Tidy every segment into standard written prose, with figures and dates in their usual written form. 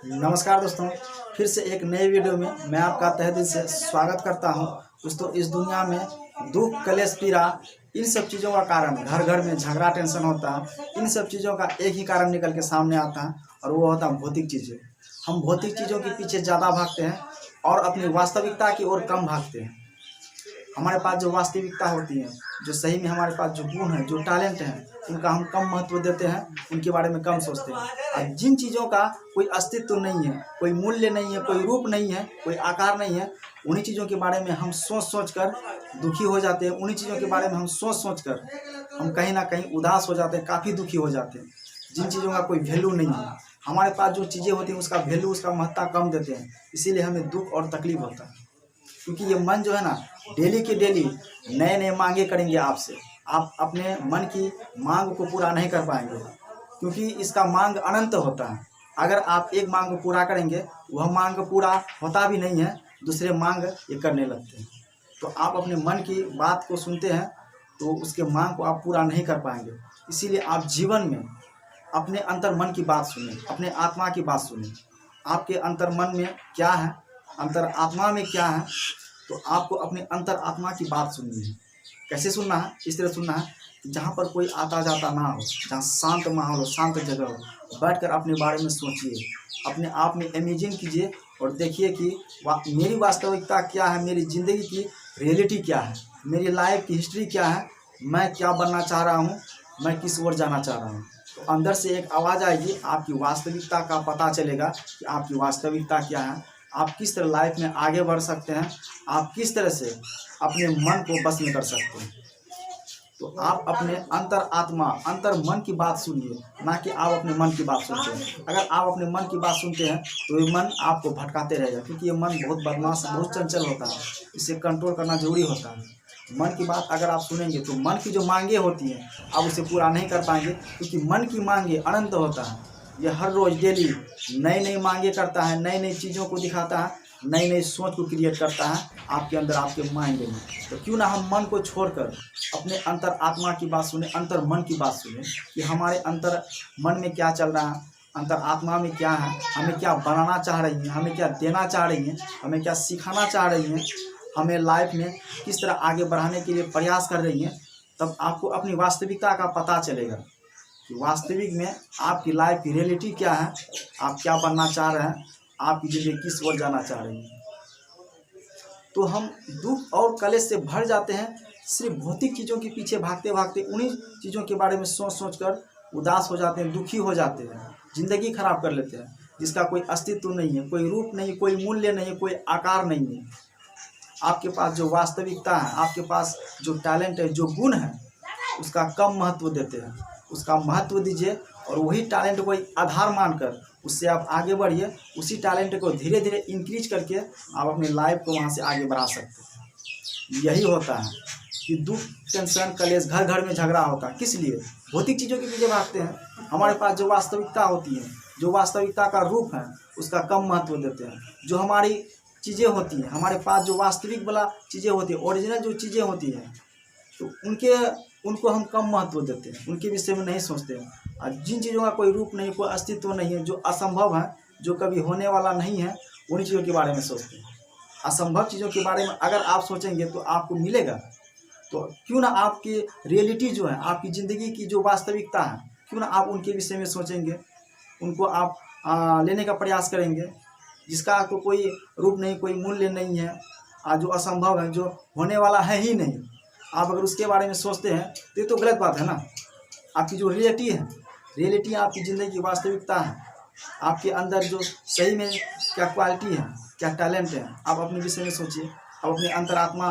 नमस्कार दोस्तों, फिर से एक नए वीडियो में मैं आपका तहे दिल से स्वागत करता हूं। दोस्तों, इस दुनिया में दुख, कलेश, पीड़ा, इन सब चीज़ों का कारण घर घर में झगड़ा, टेंशन होता है। इन सब चीज़ों का एक ही कारण निकल के सामने आता है और वो होता है भौतिक चीज़ें। हम भौतिक चीज़ों के पीछे ज़्यादा भागते हैं और अपनी वास्तविकता की ओर कम भागते हैं। हमारे पास जो वास्तविकता होती है, जो सही में हमारे पास जो गुण है, जो टैलेंट है, उनका हम कम महत्व देते हैं, उनके बारे में कम सोचते हैं। और जिन चीज़ों का कोई अस्तित्व नहीं है, कोई मूल्य नहीं है, कोई रूप नहीं है, कोई आकार नहीं है, उन्हीं चीज़ों के बारे में हम सोच सोच कर दुखी हो जाते हैं। उन्हीं चीज़ों के बारे में हम सोच सोच कर हम कहीं ना कहीं उदास हो जाते हैं, काफ़ी दुखी हो जाते हैं। जिन चीज़ों का कोई वैल्यू नहीं है, हमारे पास जो चीज़ें होती हैं उसका वैल्यू, उसका महत्ता कम देते हैं, इसीलिए हमें दुख और तकलीफ होता है। क्योंकि ये मन जो है ना, डेली के डेली नए नए मांगे करेंगे आपसे। आप अपने मन की मांग को पूरा नहीं कर पाएंगे, क्योंकि इसका मांग अनंत होता है। अगर आप एक मांग को पूरा करेंगे, वह मांग पूरा होता भी नहीं है, दूसरे मांग ये करने लगते हैं। तो आप अपने मन की बात को सुनते हैं तो उसके मांग को आप पूरा नहीं कर पाएंगे। इसीलिए आप जीवन में अपने अंतर मन की बात सुनें, अपने आत्मा की बात सुनें। आपके अंतर मन में क्या है, अंतर आत्मा में क्या है, तो आपको अपने अंतर आत्मा की बात सुननी है। कैसे सुनना है? इस तरह सुनना है कि जहाँ पर कोई आता जाता ना हो, जहाँ शांत माहौल हो, शांत जगह हो, बैठकर अपने बारे में सोचिए, अपने आप में इमेजिन कीजिए और देखिए कि मेरी वास्तविकता क्या है, मेरी ज़िंदगी की रियलिटी क्या है, मेरी लाइफ की हिस्ट्री क्या है, मैं क्या बनना चाह रहा हूँ, मैं किस ओर जाना चाह रहा हूँ। तो अंदर से एक आवाज़ आएगी, आपकी वास्तविकता का पता चलेगा कि आपकी वास्तविकता क्या है, आप किस तरह लाइफ में आगे बढ़ सकते हैं, आप किस तरह से अपने मन को बस में कर सकते हैं। तो आप अपने अंतर आत्मा, अंतर मन की बात सुनिए, ना कि आप अपने मन की बात सुनते हैं। अगर आप अपने मन की बात सुनते हैं तो ये मन आपको भटकाते रहेगा, क्योंकि ये मन बहुत बदमाश, बहुत चंचल होता है। इसे कंट्रोल करना जरूरी होता है। मन की बात अगर आप सुनेंगे तो मन की जो मांगे होती हैं आप उसे पूरा नहीं कर पाएंगे, क्योंकि मन की मांगे अनंत होता है। ये हर रोज़ डेली नई नई मांगे करता है, नई नई चीज़ों को दिखाता है, नई नई सोच को क्रिएट करता है आपके अंदर, आपके माइंड में। तो क्यों ना हम मन को छोड़कर अपने अंतर आत्मा की बात सुने, अंतर मन की बात सुने कि हमारे अंतर मन में क्या चल रहा है, अंतर आत्मा में क्या है, हमें क्या बनाना चाह रही हैं, हमें क्या देना चाह रही हैं, हमें क्या सिखाना चाह रही हैं, हमें लाइफ में किस तरह आगे बढ़ाने के लिए प्रयास कर रही हैं। तब आपको अपनी वास्तविकता का पता चलेगा कि वास्तविक में आपकी लाइफ की रियलिटी क्या है, आप क्या बनना चाह रहे हैं, आपकी ज़िंदगी किस ओर जाना चाह रही है। तो हम दुख और कलेश से भर जाते हैं, सिर्फ भौतिक चीज़ों के पीछे भागते भागते उन्हीं चीज़ों के बारे में सोच सोच कर उदास हो जाते हैं, दुखी हो जाते हैं, ज़िंदगी खराब कर लेते हैं, जिसका कोई अस्तित्व नहीं है, कोई रूप नहीं, कोई मूल्य नहीं, कोई आकार नहीं है। आपके पास जो वास्तविकता है, आपके पास जो टैलेंट है, जो गुण है, उसका कम महत्व देते हैं। उसका महत्व दीजिए और वही टैलेंट को आधार मानकर उससे आप आगे बढ़िए। उसी टैलेंट को धीरे धीरे इंक्रीज करके आप अपनी लाइफ को वहाँ से आगे बढ़ा सकते हैं। यही होता है कि दुख, टेंशन, कलेश, घर घर में झगड़ा होता है। किस लिए? भौतिक चीज़ों के पीछे भागते हैं। हमारे पास जो वास्तविकता होती है, जो वास्तविकता का रूप है, उसका कम महत्व देते हैं। जो हमारी चीज़ें होती हैं, हमारे पास जो वास्तविक वाला चीज़ें होती हैं, ओरिजिनल जो चीज़ें होती हैं, तो उनको हम कम महत्व देते हैं, उनके विषय में नहीं सोचते हैं। और जिन चीज़ों का कोई रूप नहीं, कोई अस्तित्व नहीं है, जो असंभव है, जो कभी होने वाला नहीं है, उन्हीं चीज़ों के बारे में सोचते हैं। असंभव चीज़ों के बारे में अगर आप सोचेंगे तो आपको मिलेगा। तो क्यों ना आपकी रियलिटी जो है, आपकी ज़िंदगी की जो वास्तविकता है, क्यों ना आप उनके विषय में सोचेंगे, उनको आप लेने का प्रयास करेंगे, जिसका तो कोई रूप नहीं, कोई मूल्य नहीं है, जो असंभव है, जो होने वाला है ही नहीं। आप अगर उसके बारे में सोचते हैं तो ये तो गलत बात है ना। आपकी जो रियलिटी आपकी ज़िंदगी की वास्तविकता है, आपके अंदर जो सही में क्या क्वालिटी है, क्या टैलेंट है, आप अपने विषय में सोचिए। आप अपने अंतरात्मा,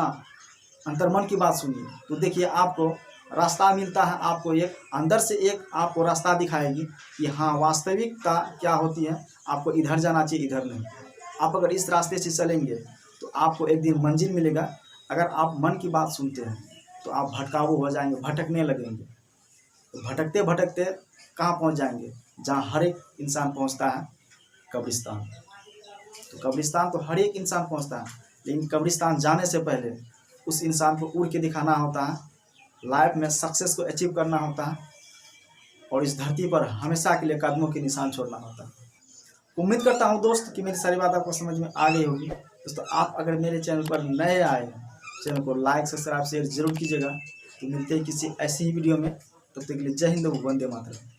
अंतर्मन की बात सुनिए, तो देखिए आपको रास्ता मिलता है। आपको एक अंदर से एक आपको रास्ता दिखाएगी कि हाँ, वास्तविकता क्या होती है, आपको इधर जाना चाहिए, इधर नहीं। आप अगर इस रास्ते से चलेंगे तो आपको एक दिन मंजिल मिलेगा। अगर आप मन की बात सुनते हैं तो आप भटकाऊ हो जाएंगे, भटकने लगेंगे। तो भटकते भटकते कहाँ पहुँच जाएंगे? जहाँ हर एक इंसान पहुँचता है, कब्रिस्तान। तो कब्रिस्तान तो हर एक इंसान पहुँचता है, लेकिन कब्रिस्तान जाने से पहले उस इंसान को उड़ के दिखाना होता है, लाइफ में सक्सेस को अचीव करना होता है और इस धरती पर हमेशा के लिए कदमों के निशान छोड़ना होता है। उम्मीद करता हूँ दोस्त कि मेरी सारी बात आपको समझ में आ गई होगी। दोस्तों आप अगर मेरे चैनल पर नए आए हैं, चैनल को लाइक सब्सक्राइब शेयर जरूर कीजिएगा। तो मिलते हैं किसी ऐसी ही वीडियो में, तब तक के लिए जय हिंद, वंदे मातरम।